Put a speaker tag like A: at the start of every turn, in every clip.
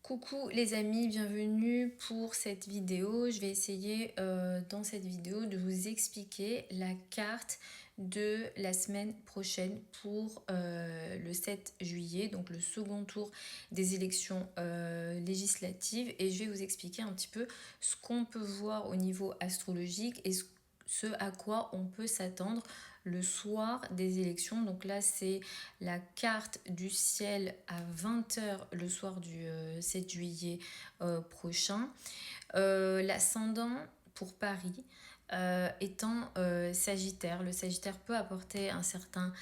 A: Coucou les amis, bienvenue pour cette vidéo. Je vais essayer dans cette vidéo de vous expliquer la carte de la semaine prochaine pour le 7 juillet, donc le second tour des élections législatives. Et je vais vous expliquer un petit peu ce qu'on peut voir au niveau astrologique et ce à quoi on peut s'attendre le soir des élections. Donc là, c'est la carte du ciel à 20 h le soir du 7 juillet prochain. L'ascendant pour Paris étant Sagittaire. Le Sagittaire peut apporter un certain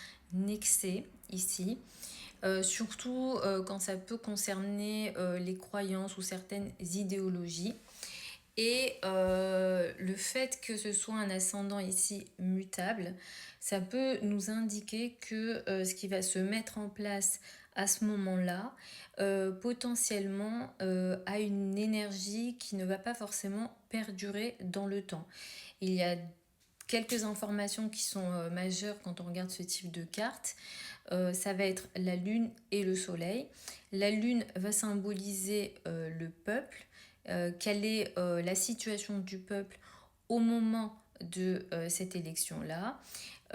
A: excès ici. Surtout quand ça peut concerner les croyances ou certaines idéologies. Et le fait que ce soit un ascendant ici mutable, ça peut nous indiquer que ce qui va se mettre en place à ce moment-là, potentiellement a une énergie qui ne va pas forcément perdurer dans le temps. Il y a quelques informations qui sont majeures quand on regarde ce type de carte. Ça va être la lune et le soleil. La lune va symboliser le peuple. Quelle est la situation du peuple au moment de cette élection-là.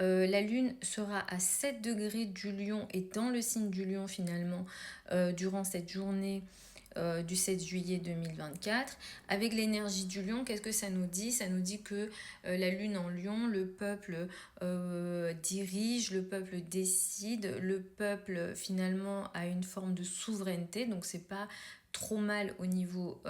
A: La lune sera à 7 degrés du lion et dans le signe du lion finalement durant cette journée du 7 juillet 2024. Avec l'énergie du lion, qu'est-ce que ça nous dit? Ça nous dit que la lune en lion, le peuple dirige, le peuple décide, le peuple finalement a une forme de souveraineté, donc c'est pas trop mal au niveau,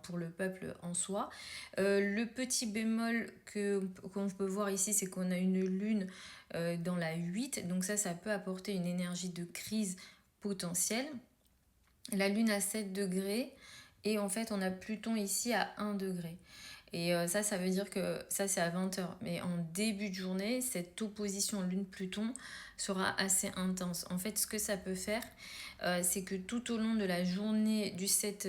A: pour le peuple en soi. Le petit bémol qu'on peut voir ici, c'est qu'on a une lune dans la 8, donc ça peut apporter une énergie de crise potentielle. La lune à 7 degrés et en fait on a Pluton ici à 1 degré. Et ça veut dire que ça c'est à 20 h. Mais en début de journée, cette opposition Lune-Pluton sera assez intense. En fait, ce que ça peut faire, c'est que tout au long de la journée du 7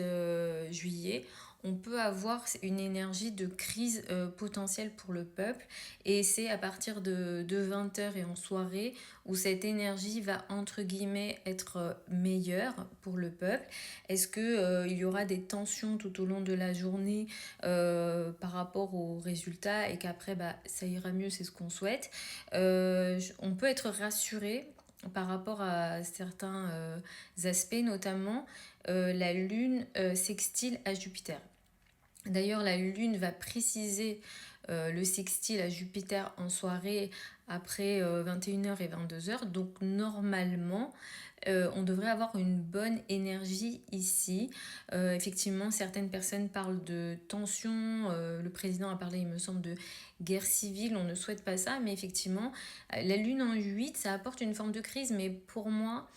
A: juillet, on peut avoir une énergie de crise potentielle pour le peuple. Et c'est à partir de 20 h et en soirée où cette énergie va entre guillemets être meilleure pour le peuple. Est-ce qu'il y aura des tensions tout au long de la journée par rapport aux résultats et qu'après ça ira mieux, c'est ce qu'on souhaite. On peut être rassuré par rapport à certains aspects, notamment la Lune sextile à Jupiter. D'ailleurs, la Lune va préciser le sextile à Jupiter en soirée après 21 h et 22 h. Donc normalement, on devrait avoir une bonne énergie ici. Effectivement, certaines personnes parlent de tension. Le président a parlé, il me semble, de guerre civile. On ne souhaite pas ça, mais effectivement, la Lune en 8, ça apporte une forme de crise. Mais pour moi,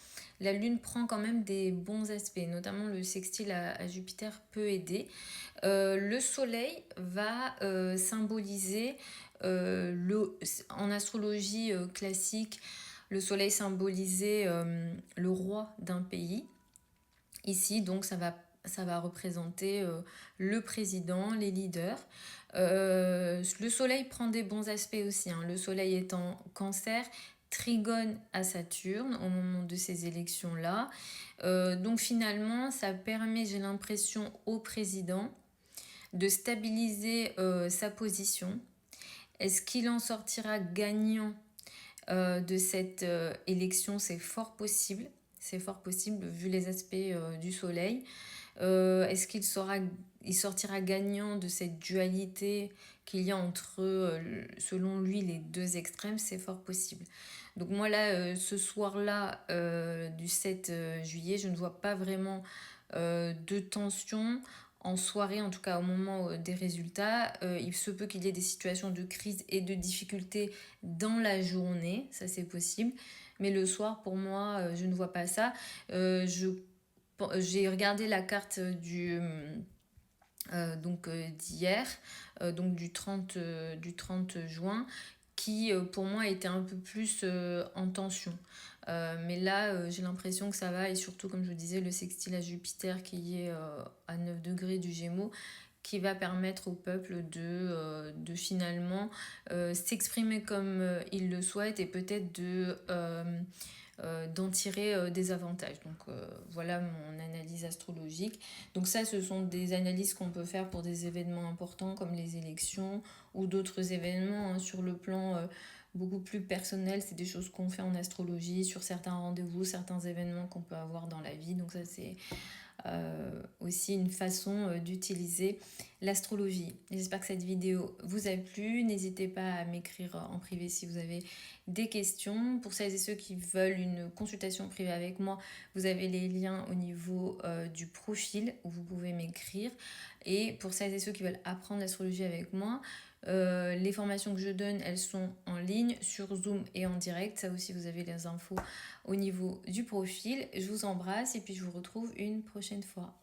A: la Lune prend quand même des bons aspects, notamment le sextile à Jupiter peut aider. Le Soleil va symboliser, en astrologie classique, le Soleil symbolisait le roi d'un pays. Ici, donc, ça va représenter le président, les leaders. Le Soleil prend des bons aspects aussi. Le Soleil est en Cancer, trigone à Saturne au moment de ces élections-là. Donc finalement, ça permet, j'ai l'impression, au président de stabiliser sa position. Est-ce qu'il en sortira gagnant de cette élection? C'est fort possible. C'est fort possible vu les aspects du soleil. Est-ce qu'il sortira gagnant de cette dualité qu'il y a entre, selon lui, les deux extrêmes? C'est fort possible. Donc moi là, ce soir-là du 7 juillet, je ne vois pas vraiment de tension. En soirée, en tout cas au moment des résultats, il se peut qu'il y ait des situations de crise et de difficulté dans la journée, ça c'est possible. Mais le soir, pour moi, je ne vois pas ça. J'ai regardé la carte d'hier, donc du 30 juin, qui pour moi était un peu plus en tension. Mais là, j'ai l'impression que ça va, et surtout, comme je vous disais, le sextile à Jupiter qui est à 9 degrés du Gémeaux, qui va permettre au peuple de finalement s'exprimer comme il le souhaite et peut-être de d'en tirer des avantages. Donc voilà mon analyse astrologique. Donc ça, ce sont des analyses qu'on peut faire pour des événements importants comme les élections ou d'autres événements hein, sur le plan beaucoup plus personnel. C'est des choses qu'on fait en astrologie sur certains rendez-vous, certains événements qu'on peut avoir dans la vie. Donc ça, c'est aussi une façon d'utiliser l'astrologie. J'espère que cette vidéo vous a plu. N'hésitez pas à m'écrire en privé si vous avez des questions. Pour celles et ceux qui veulent une consultation privée avec moi, vous avez les liens au niveau du profil où vous pouvez m'écrire. Et pour celles et ceux qui veulent apprendre l'astrologie avec moi, les formations que je donne, elles sont en ligne, sur Zoom et en direct. Ça aussi, vous avez les infos au niveau du profil. Je vous embrasse et puis je vous retrouve une prochaine fois.